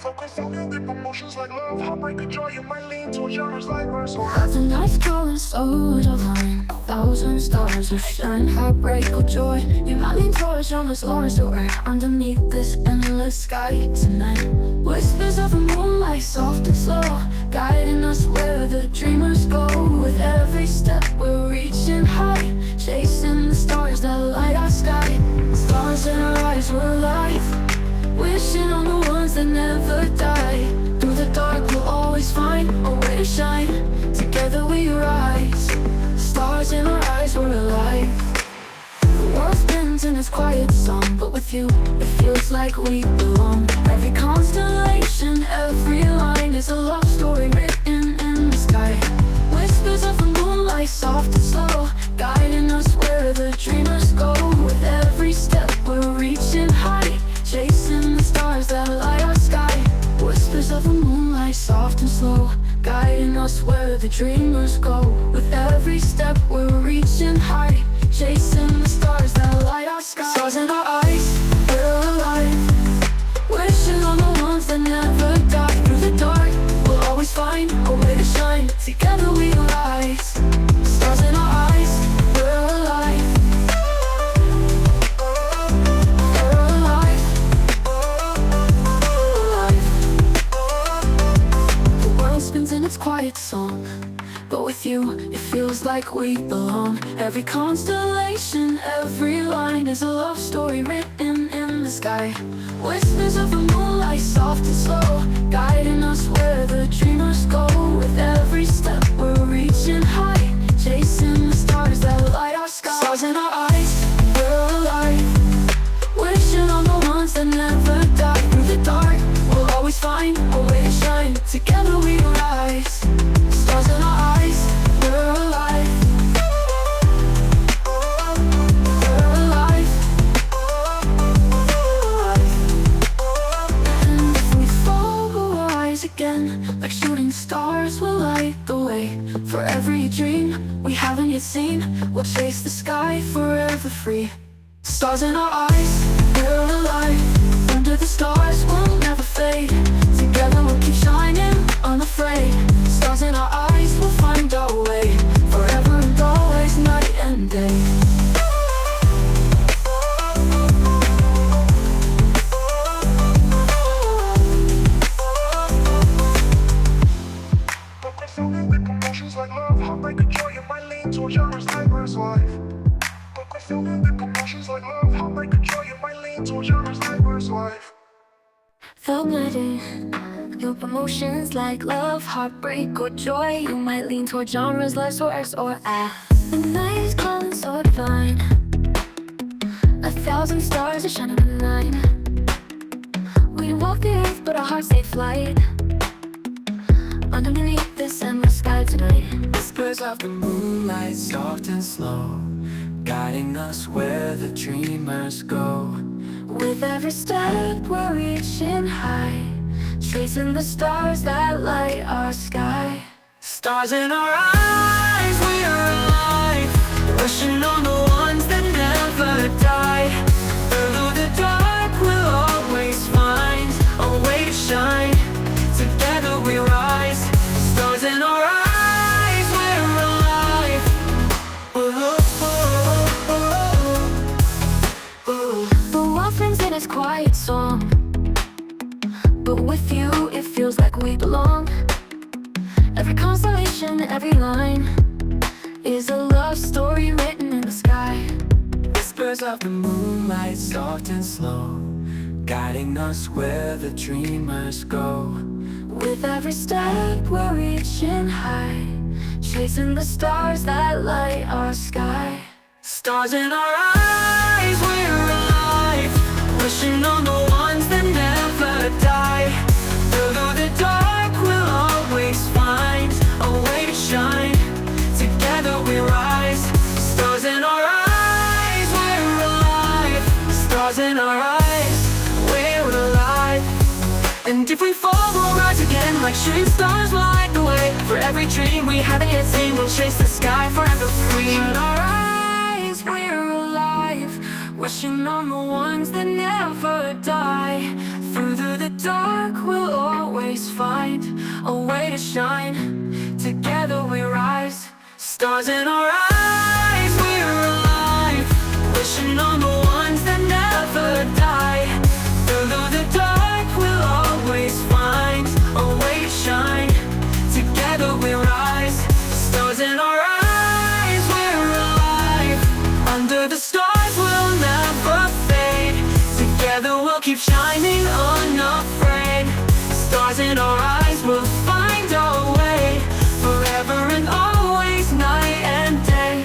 Focus on your deep emotions like love, heartbreak, and joy. You might lean to genres like verse or As the night grows so divine, thousand stars will shine, heartbreak or joy. You might lean towards genres lost or underneath this endless sky tonight. Whispers of the moonlight, soft and slow, guiding us where the dreamers go. With every step we're reaching high, chasing the stars that light our sky. Stars in our eyes, we're alive, wishing on the ones that never die. Through the dark we'll always find a way to shine. Together we rise, stars in our eyes, we're alive. The world spins in its quiet song, but with you it feels like we belong. Every constellation, every line is a love story written in the sky. Whispers of the moonlight, soft and slow, guiding us where the dreamers go. With every step we're reaching high, chasing the stars that light our sky. Whispers of the moonlight, soft and slow, guiding us where the dreamers go. With every step we're reaching high, chasing the stars that light our sky. Stars in our eyes, we're alive, wishing on the ones that never die. Through the dark, we'll always find a way to shine. Together we rise, stars in our eyes, we're alive. In its quiet song, but with you it feels like we belong. Every constellation, every line is a love story written in the sky. Whispers of the moonlight, soft and slow, guiding us where the dreamers go. With every step we're reaching high, chasing the stars that light our sky. Stars in our eyes, we're alive, wishing on the ones that never die. Through the dark we'll always find a way to shine. Together we rise, stars in our eyes, we're alive. We're alive. And if we fall, we'll rise again. Like shooting stars, we'll light the way. For every dream we haven't yet seen, we'll chase the sky forever free. Stars in our eyes, we're alive. Under the stars, we'll never fade. Together we'll keep shining, unafraid. Stars in our eyes, we'll find our way. Forever and always, night and day. focus on your deep emotions like love, heartbreak, and joy. You might lean to genres like verse life. Focus on your deep emotions like love, heartbreak, and joy. You might lean to genres like verse life. The blending of emotions like love, heartbreak, or joy. You might lean toward genres like source or ah. The night is calling so divine, 1,000 stars are shining in the night. We walk the earth, but our hearts take flight underneath this endless sky tonight. Whispers of the moonlight, soft and slow, guiding us where the dreamers go. With every step we're reaching high, chasing the stars that light our sky. Stars in our eyes, we're alive, wishing on the ones that never die. Through the dark we'll always find a way to shine. Together we rise, stars in our eyes, we're alive. The world sings in its quiet song, but with you it feels like we belong. Every constellation, every line is a love story written in the sky. Whispers of the moonlight, soft and slow, guiding us where the dreamers go. With every step we're reaching high, chasing the stars that light our sky. Stars in our eyes, we're alive, wishing on the ones that never die. Through the dark we'll always find a way to shine. Together we rise, stars in our eyes, we're alive. Stars in our eyes, we're alive. And if we fall, we'll rise again. Like shooting stars, we'll light the way. For every dream we haven't yet seen, we'll chase the sky forever free. In our eyes, we're alive, wishing on the ones that never die. Through the dark, we'll always find a way to shine. Together we rise, stars in our eyes, we're alive. Wishing on the ones that never die. Through the dark we'll always find a way to shine. Together we rise, stars in our eyes, we're alive. Under the stars we'll never fade. Together we'll keep shining unafraid. Stars in our eyes, we'll find our way. Forever and always, night and day.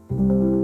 Mm-hmm.